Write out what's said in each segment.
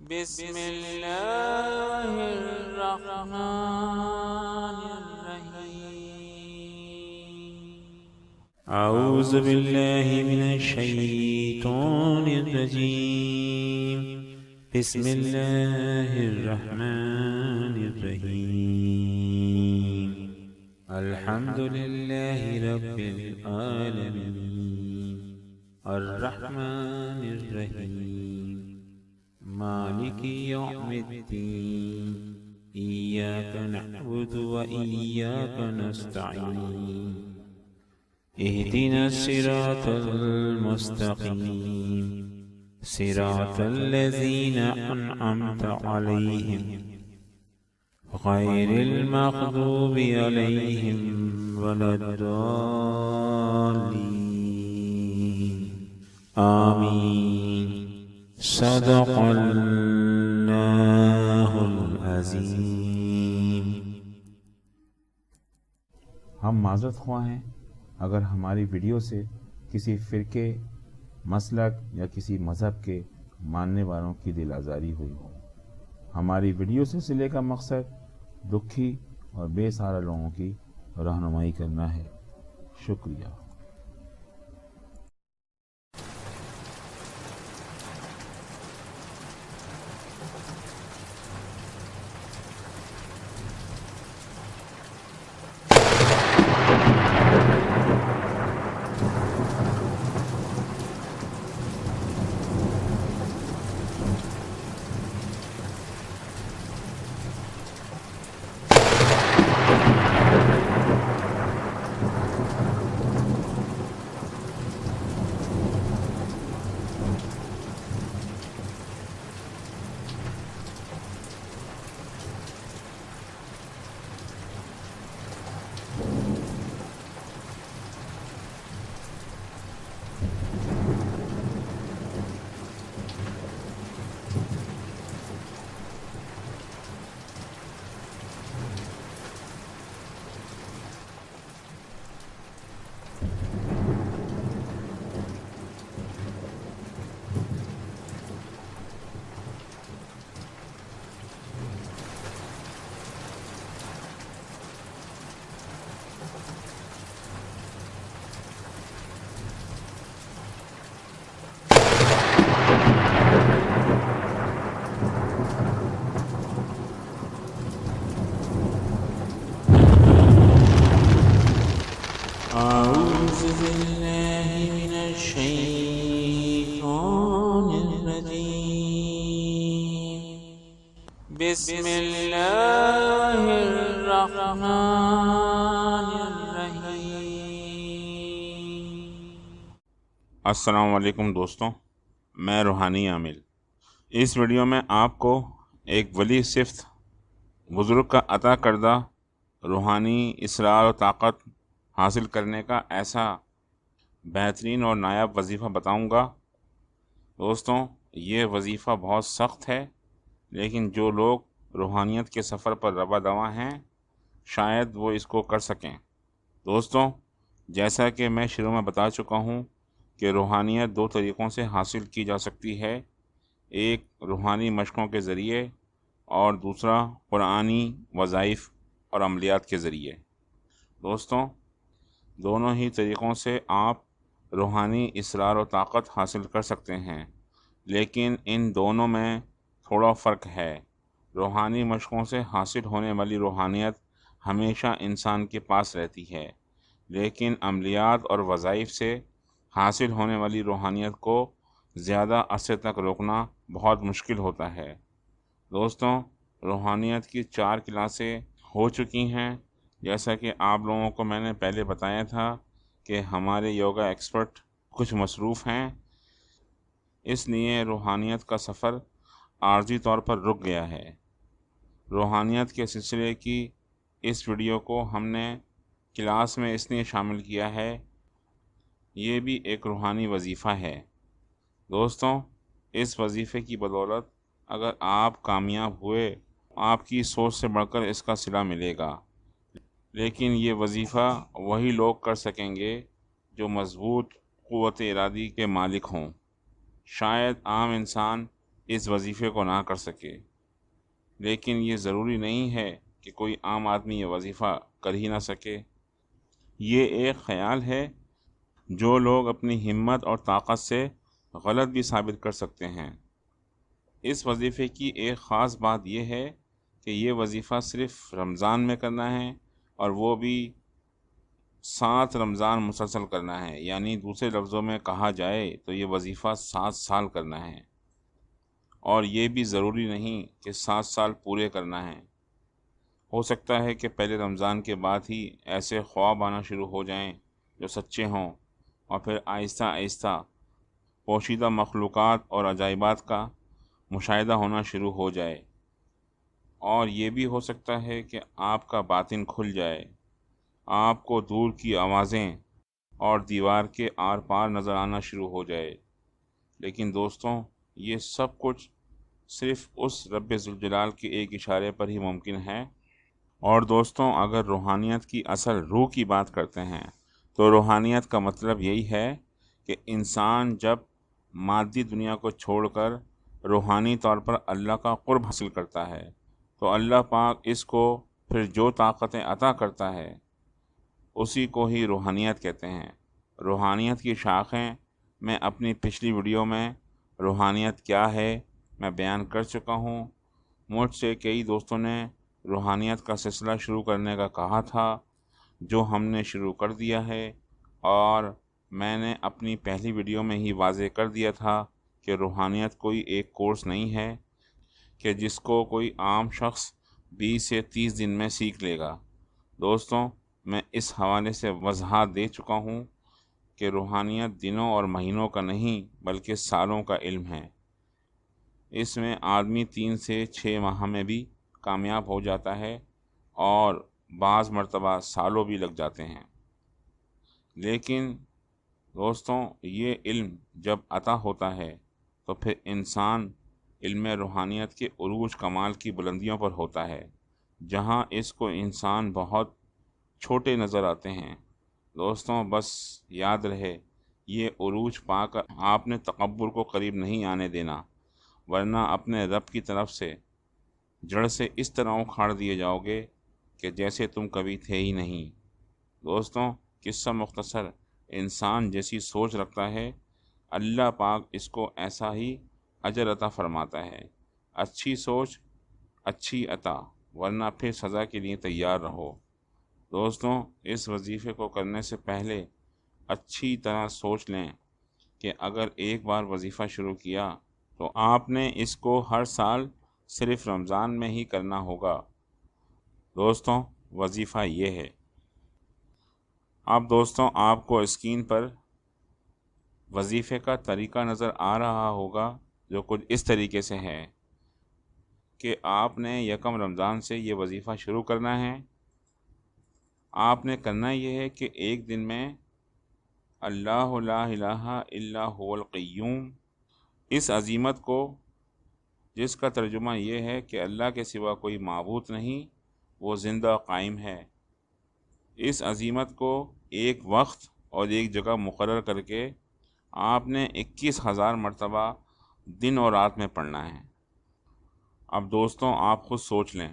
بسم اللہ الرحمن الرحیم اعوذ باللہ من الشیطان الرجیم بسم اللہ الرحمن الرحیم الحمد للہ رب العالمین الرحمن الرحیم مالک یوم الدین ایاک نعبد و ایاک نستعین اہدنا الصراط المستقیم صراط الذین انعمت علیہم غیر المغضوب علیہم ولا الضالین آمین صدق اللہ العظیم۔ ہم معذرت خواہ ہیں اگر ہماری ویڈیو سے کسی فرقے، مسلک یا کسی مذہب کے ماننے والوں کی دل آزاری ہوئی ہو۔ ہماری ویڈیو سلسلے کا مقصد دکھی اور بے سہارا لوگوں کی رہنمائی کرنا ہے۔ شکریہ۔ اعوذ باللہ من الشیطان الرجیم بسم اللہ الرحمن الرحیم۔ السلام علیکم دوستوں، میں روحانی عامل۔ اس ویڈیو میں آپ کو ایک ولی صفت بزرگ کا عطا کردہ روحانی اسرار و طاقت حاصل کرنے کا ایسا بہترین اور نایاب وظیفہ بتاؤں گا۔ دوستوں، یہ وظیفہ بہت سخت ہے، لیکن جو لوگ روحانیت کے سفر پر رواں دواں ہیں شاید وہ اس کو کر سکیں۔ دوستوں، جیسا کہ میں شروع میں بتا چکا ہوں کہ روحانیت دو طریقوں سے حاصل کی جا سکتی ہے، ایک روحانی مشقوں کے ذریعے اور دوسرا قرآنی وظائف اور عملیات کے ذریعے۔ دوستوں، دونوں ہی طریقوں سے آپ روحانی اسرار و طاقت حاصل کر سکتے ہیں، لیکن ان دونوں میں تھوڑا فرق ہے۔ روحانی مشقوں سے حاصل ہونے والی روحانیت ہمیشہ انسان کے پاس رہتی ہے، لیکن عملیات اور وظائف سے حاصل ہونے والی روحانیت کو زیادہ عرصے تک روکنا بہت مشکل ہوتا ہے۔ دوستوں، روحانیت کی 4 کلاسیں ہو چکی ہیں۔ جیسا کہ آپ لوگوں کو میں نے پہلے بتایا تھا کہ ہمارے یوگا ایکسپرٹ کچھ مصروف ہیں، اس لیے روحانیت کا سفر عارضی طور پر رک گیا ہے۔ روحانیت کے سلسلے کی اس ویڈیو کو ہم نے کلاس میں اس لیے شامل کیا ہے، یہ بھی ایک روحانی وظیفہ ہے۔ دوستوں، اس وظیفے کی بدولت اگر آپ کامیاب ہوئے، آپ کی سوچ سے بڑھ کر اس کا صلہ ملے گا، لیکن یہ وظیفہ وہی لوگ کر سکیں گے جو مضبوط قوت ارادی کے مالک ہوں۔ شاید عام انسان اس وظیفے کو نہ کر سکے، لیکن یہ ضروری نہیں ہے کہ کوئی عام آدمی یہ وظیفہ کر ہی نہ سکے۔ یہ ایک خیال ہے جو لوگ اپنی ہمت اور طاقت سے غلط بھی ثابت کر سکتے ہیں۔ اس وظیفے کی ایک خاص بات یہ ہے کہ یہ وظیفہ صرف رمضان میں کرنا ہے، اور وہ بھی 7 رمضان مسلسل کرنا ہے، یعنی دوسرے لفظوں میں کہا جائے تو یہ وظیفہ 7 سال کرنا ہے، اور یہ بھی ضروری نہیں کہ 7 سال پورے کرنا ہے۔ ہو سکتا ہے کہ پہلے رمضان کے بعد ہی ایسے خواب آنا شروع ہو جائیں جو سچے ہوں، اور پھر آہستہ آہستہ پوشیدہ مخلوقات اور عجائبات کا مشاہدہ ہونا شروع ہو جائے، اور یہ بھی ہو سکتا ہے کہ آپ کا باطن کھل جائے، آپ کو دور کی آوازیں اور دیوار کے آر پار نظر آنا شروع ہو جائے۔ لیکن دوستوں، یہ سب کچھ صرف اس رب ذوالجلال کے ایک اشارے پر ہی ممکن ہے۔ اور دوستوں، اگر روحانیت کی اصل روح کی بات کرتے ہیں تو روحانیت کا مطلب یہی ہے کہ انسان جب مادی دنیا کو چھوڑ کر روحانی طور پر اللہ کا قرب حاصل کرتا ہے تو اللہ پاک اس کو پھر جو طاقتیں عطا کرتا ہے اسی کو ہی روحانیت کہتے ہیں۔ روحانیت کی شاخیں میں اپنی پچھلی ویڈیو میں روحانیت کیا ہے میں بیان کر چکا ہوں۔ مجھ سے کئی دوستوں نے روحانیت کا سلسلہ شروع کرنے کا کہا تھا، جو ہم نے شروع کر دیا ہے، اور میں نے اپنی پہلی ویڈیو میں ہی واضح کر دیا تھا کہ روحانیت کوئی ایک کورس نہیں ہے کہ جس کو کوئی عام شخص 20 سے 30 دن میں سیکھ لے گا۔ دوستوں، میں اس حوالے سے وضاحت دے چکا ہوں کہ روحانیت دنوں اور مہینوں کا نہیں بلکہ سالوں کا علم ہے۔ اس میں آدمی 3 سے 6 ماہ میں بھی کامیاب ہو جاتا ہے، اور بعض مرتبہ سالوں بھی لگ جاتے ہیں۔ لیکن دوستوں، یہ علم جب عطا ہوتا ہے تو پھر انسان علم روحانیت کے عروج کمال کی بلندیوں پر ہوتا ہے، جہاں اس کو انسان بہت چھوٹے نظر آتے ہیں۔ دوستوں، بس یاد رہے، یہ عروج پا کر آپ نے تکبر کو قریب نہیں آنے دینا، ورنہ اپنے رب کی طرف سے جڑ سے اس طرح اکھاڑ دیے جاؤ گے کہ جیسے تم کبھی تھے ہی نہیں۔ دوستوں، قصہ مختصر، انسان جیسی سوچ رکھتا ہے اللہ پاک اس کو ایسا ہی اجر عطا فرماتا ہے۔ اچھی سوچ اچھی عطا، ورنہ پھر سزا کے لیے تیار رہو۔ دوستوں، اس وظیفے کو کرنے سے پہلے اچھی طرح سوچ لیں کہ اگر ایک بار وظیفہ شروع کیا تو آپ نے اس کو ہر سال صرف رمضان میں ہی کرنا ہوگا۔ دوستوں، وظیفہ یہ ہے۔ اب دوستوں، آپ کو اسکرین پر وظیفے کا طریقہ نظر آ رہا ہوگا، جو کچھ اس طریقے سے ہے کہ آپ نے 1 رمضان سے یہ وظیفہ شروع کرنا ہے۔ آپ نے کرنا یہ ہے کہ ایک دن میں اللہ لا الہ الا هو القیوم، اس عظیمت کو، جس کا ترجمہ یہ ہے کہ اللہ کے سوا کوئی معبود نہیں، وہ زندہ قائم ہے، اس عظیمت کو ایک وقت اور ایک جگہ مقرر کر کے آپ نے 21,000 مرتبہ دن اور رات میں پڑھنا ہے۔ اب دوستوں، آپ خود سوچ لیں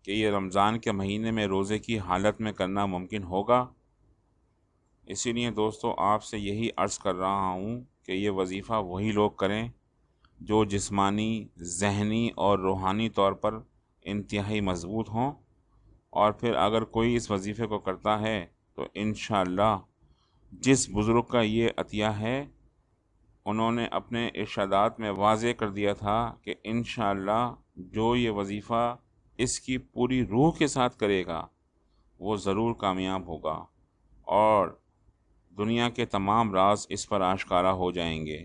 کہ یہ رمضان کے مہینے میں روزے کی حالت میں کرنا ممکن ہوگا؟ اسی لیے دوستوں، آپ سے یہی عرض کر رہا ہوں کہ یہ وظیفہ وہی لوگ کریں جو جسمانی، ذہنی اور روحانی طور پر انتہائی مضبوط ہوں، اور پھر اگر کوئی اس وظیفے کو کرتا ہے تو انشاءاللہ جس بزرگ کا یہ عطیہ ہے، انہوں نے اپنے ارشادات میں واضح کر دیا تھا کہ انشاءاللہ جو یہ وظیفہ اس کی پوری روح کے ساتھ کرے گا وہ ضرور کامیاب ہوگا، اور دنیا کے تمام راز اس پر آشکارا ہو جائیں گے۔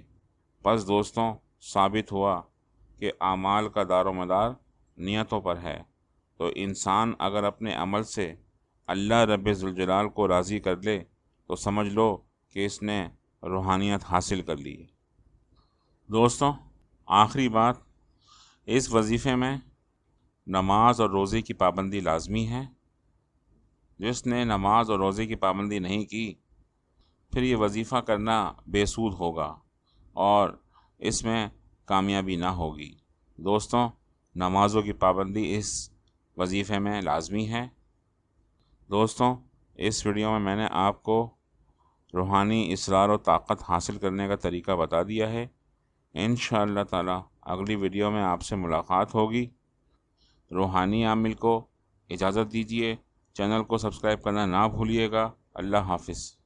بس دوستوں، ثابت ہوا کہ اعمال کا دار و مدار نیتوں پر ہے، تو انسان اگر اپنے عمل سے اللہ رب ذوالجلال کو راضی کر لے تو سمجھ لو کہ اس نے روحانیت حاصل کر لی ہے۔ دوستوں، آخری بات، اس وظیفے میں نماز اور روزے کی پابندی لازمی ہے۔ جس نے نماز اور روزے کی پابندی نہیں کی پھر یہ وظیفہ کرنا بے سود ہوگا، اور اس میں کامیابی نہ ہوگی۔ دوستوں، نمازوں کی پابندی اس وظیفے میں لازمی ہے۔ دوستوں، اس ویڈیو میں نے آپ کو روحانی اصرار و طاقت حاصل کرنے کا طریقہ بتا دیا ہے۔ انشاءاللہ تعالی اگلی ویڈیو میں آپ سے ملاقات ہوگی۔ روحانی عامل کو اجازت دیجیے، چینل کو سبسکرائب کرنا نہ بھولیے گا۔ اللہ حافظ۔